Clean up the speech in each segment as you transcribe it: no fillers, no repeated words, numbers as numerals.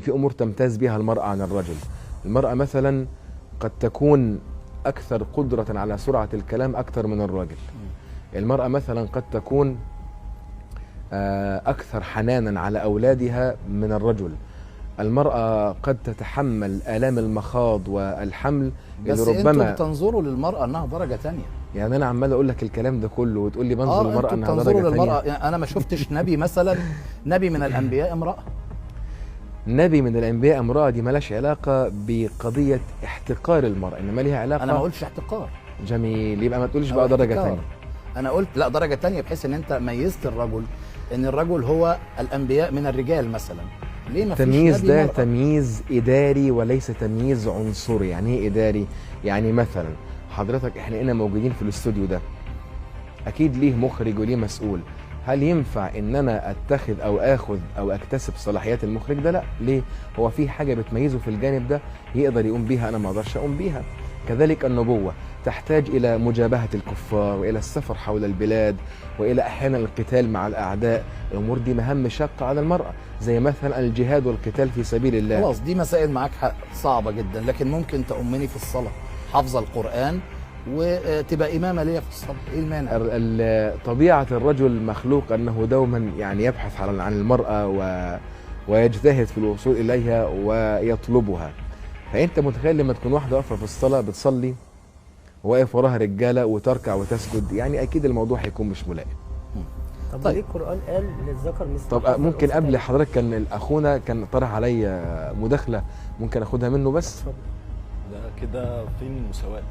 في أمور تمتاز بها المرأة عن الرجل. المرأة مثلا قد تكون أكثر قدرة على سرعة الكلام أكثر من الرجل. المرأة مثلا قد تكون أكثر حنانا على أولادها من الرجل. المرأة قد تتحمل آلام المخاض والحمل بس اللي ربما انتوا بتنظروا للمرأة انها درجة تانية. يعني أنا عمال أقول لك الكلام ده كله وتقول لي بنظر للمرأة انها درجة بتنظروا تانية. للمرأة، يعني أنا ما شفتش نبي مثلا نبي من الأنبياء امرأة. نبي من الأنبياء امرأة دي ملاش علاقة بقضية احتقار المرأة، إنما ليها علاقة. أنا ما قلتش احتقار. جميل، يبقى ما تقولش بقى درجة احتقار. تانية. أنا قلت لا درجة تانية بحيث إن أنت ميزت الرجل، إن الرجل هو الأنبياء من الرجال مثلا. ليه ما فيش التمييز نبي ده مرأة؟ تمييز إداري وليس تمييز عنصري. يعني إيه إداري؟ يعني مثلا حضرتك إحنا هنا موجودين في الاستوديو ده، أكيد ليه مخرج وليه مسؤول. هل ينفع إن أنا أتخذ أو آخذ أو أكتسب صلاحيات المخرج ده؟ لا. ليه؟ هو في حاجة بتميزه في الجانب ده يقدر يقوم بيها أنا ما أقدرش أقوم بيها. كذلك النبوة تحتاج إلى مجابهة الكفار وإلى السفر حول البلاد وإلى أحيانا القتال مع الأعداء. الأمور دي مهام شاقة على المرأة، زي مثلا الجهاد والقتال في سبيل الله. خلاص دي مسائل معاك حق صعبة جدا، لكن ممكن تأمني في الصلاة حافظة القرآن وتبقى إمامة ليا في الصلاة. إيه المانع؟ طبيعة الرجل مخلوق أنه دوما يعني يبحث عن المرأة ويجتهد في الوصول إليها ويطلبها. فأنت متخيل لما تكون واحدة واقفة في الصلاة بتصلي وواقف وراها رجالة وتركع وتسجد، يعني أكيد الموضوع هيكون مش ملائم. طب طيب. ليه القرآن قال للذكر مثل طب حظ ممكن قبل الأنثيين؟ حضرتك كان أخونا كان طرح عليا مداخلة، ممكن أخدها منه بس؟ اتفضل. ده كده فين المساواة؟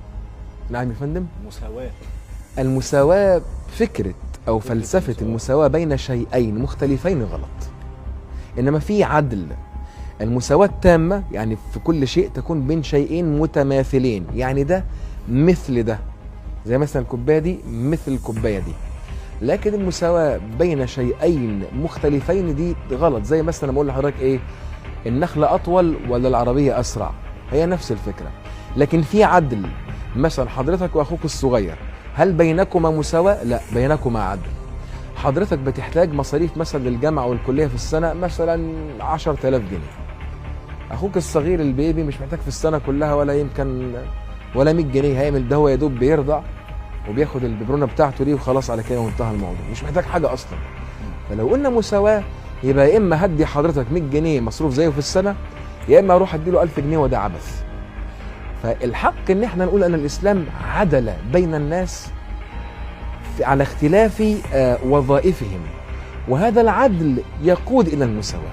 نعم يا فندم. مساواة. المساواة فكرة أو فلسفة المساواة بين شيئين مختلفين غلط، إنما في عدل. المساواة التامة يعني في كل شيء تكون بين شيئين متماثلين، يعني ده مثل ده، زي مثلا الكوباية دي مثل الكوباية دي. لكن المساواة بين شيئين مختلفين دي غلط. زي مثلا بقول لحضرتك إيه، النخلة أطول ولا العربية أسرع؟ هي نفس الفكرة، لكن في عدل. مثلا حضرتك وأخوك الصغير، هل بينكما مساواة؟ لا، بينكما عدل. حضرتك بتحتاج مصاريف مثلا للجامعة والكلية في السنة مثلا 10,000 جنيه. أخوك الصغير البيبي مش محتاج في السنة كلها ولا يمكن ولا 100 جنيه، هيعمل ده هو يا دوب بيرضع وبياخد الببرونة بتاعته دي وخلاص على كده وانتهى الموضوع، مش محتاج حاجة أصلا. فلو قلنا مساواة يبقى يا إما هدي حضرتك 100 جنيه مصروف زيه في السنة، يا إما أروح أديله 1000 جنيه وده عبث. فالحق إن احنا نقول أن الإسلام عدل بين الناس على اختلاف وظائفهم، وهذا العدل يقود إلى المساواة.